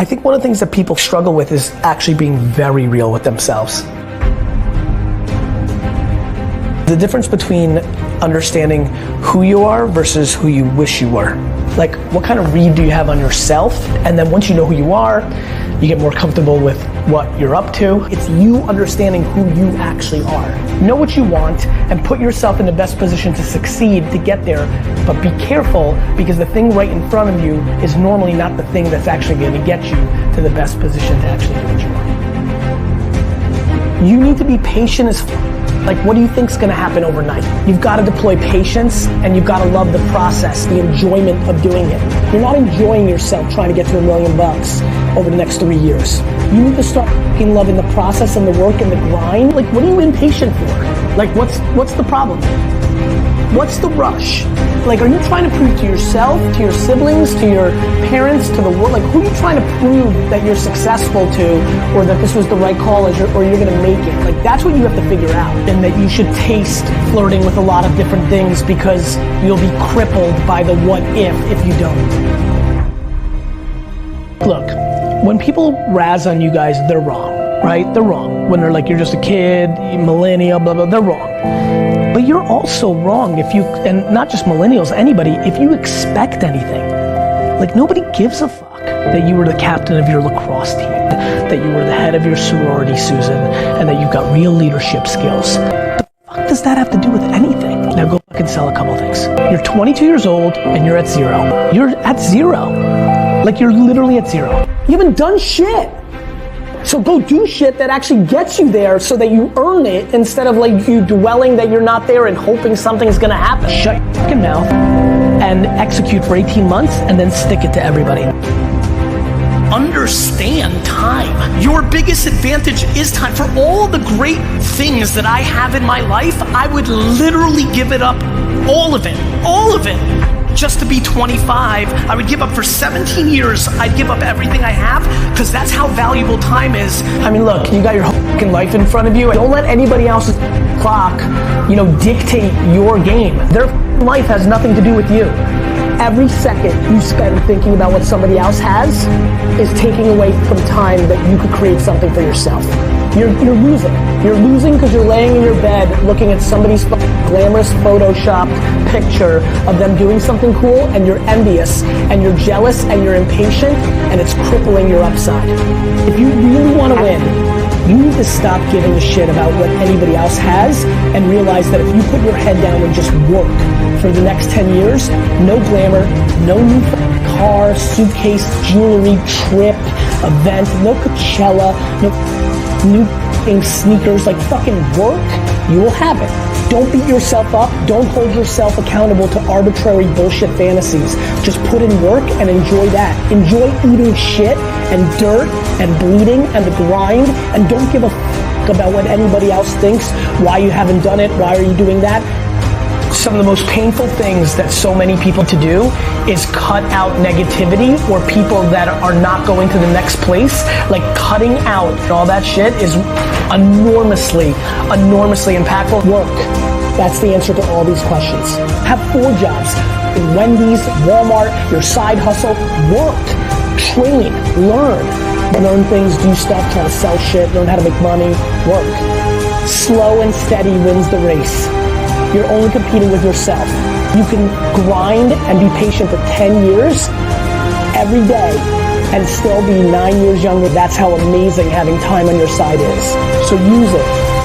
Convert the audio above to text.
I think one of the things that people struggle with is actually being very real with themselves. The difference between understanding who you are versus who you wish you were. Like, what kind of read do you have on yourself? And then once you know who you are, you get more comfortable with what you're up to. It's you understanding who you actually are. Know what you want and put yourself in the best position to succeed to get there, but be careful because the thing right in front of you is normally not the thing that's actually going to get you to the best position to actually do what you want. You need to be patient as like, what do you think's gonna happen overnight? You've gotta deploy patience and you've gotta love the process, the enjoyment of doing it. You're not enjoying yourself trying to get to $1 million over the next 3 years. You need to start loving the process and the work and the grind. Like, what are you impatient for? Like, what's the problem? What's the rush? Like, are you trying to prove to yourself, to your siblings, to your parents, to the world? Like, who are you trying to prove that you're successful to, or that this was the right call, or you're gonna make it? Like, that's what you have to figure out. And that you should taste flirting with a lot of different things because you'll be crippled by the what if you don't. Look, when people razz on you guys, they're wrong, right? They're wrong. When they're like, you're just a kid, millennial, blah, blah, they're wrong. But you're also wrong if you, and not just millennials, anybody, if you expect anything. Like, nobody gives a fuck that you were the captain of your lacrosse team, that you were the head of your sorority, Susan, and that you've got real leadership skills. The fuck does that have to do with anything? Now go fucking sell a couple things. You're 22 years old and you're at zero. You're at zero. Like, you're literally at zero. You haven't done shit. So go do shit that actually gets you there so that you earn it instead of like you dwelling that you're not there and hoping something's gonna happen. Shut your fucking mouth and execute for 18 months and then stick it to everybody. Understand time. Your biggest advantage is time. For all the great things that I have in my life, I would literally give it up, all of it, just to be 25. I would give up for 17 years. I'd give up everything I have because that's how valuable time is. I mean, look, you got your whole fucking life in front of you. Don't let anybody else's clock, dictate your game. Their life has nothing to do with you. Every second you spend thinking about what somebody else has is taking away from time that you could create something for yourself. You're losing. You're losing because you're laying in your bed looking at somebody's glamorous photoshopped picture of them doing something cool, and you're envious and you're jealous and you're impatient, and it's crippling your upside. If you really want to win, you need to stop giving a shit about what anybody else has and realize that if you put your head down and just work for the next 10 years, no glamour, no new car, suitcase, jewelry, trip, event, no Coachella, no new sneakers, like fucking work, you will have it. Don't beat yourself up. Don't hold yourself accountable to arbitrary bullshit fantasies. Just put in work and enjoy that. Enjoy eating shit and dirt and bleeding and the grind, and don't give a fuck about what anybody else thinks, why you haven't done it, why are you doing that. Some of the most painful things that so many people to do is cut out negativity or people that are not going to the next place. Like, cutting out all that shit is enormously impactful. Work. That's the answer to all these questions. Have 4 jobs. In Wendy's, Walmart, your side hustle. Work. Train. Learn things, do stuff, try to sell shit, learn how to make money. Work. Slow and steady wins the race. You're only competing with yourself. You can grind and be patient for 10 years every day and still be 9 years younger. That's how amazing having time on your side is. So use it.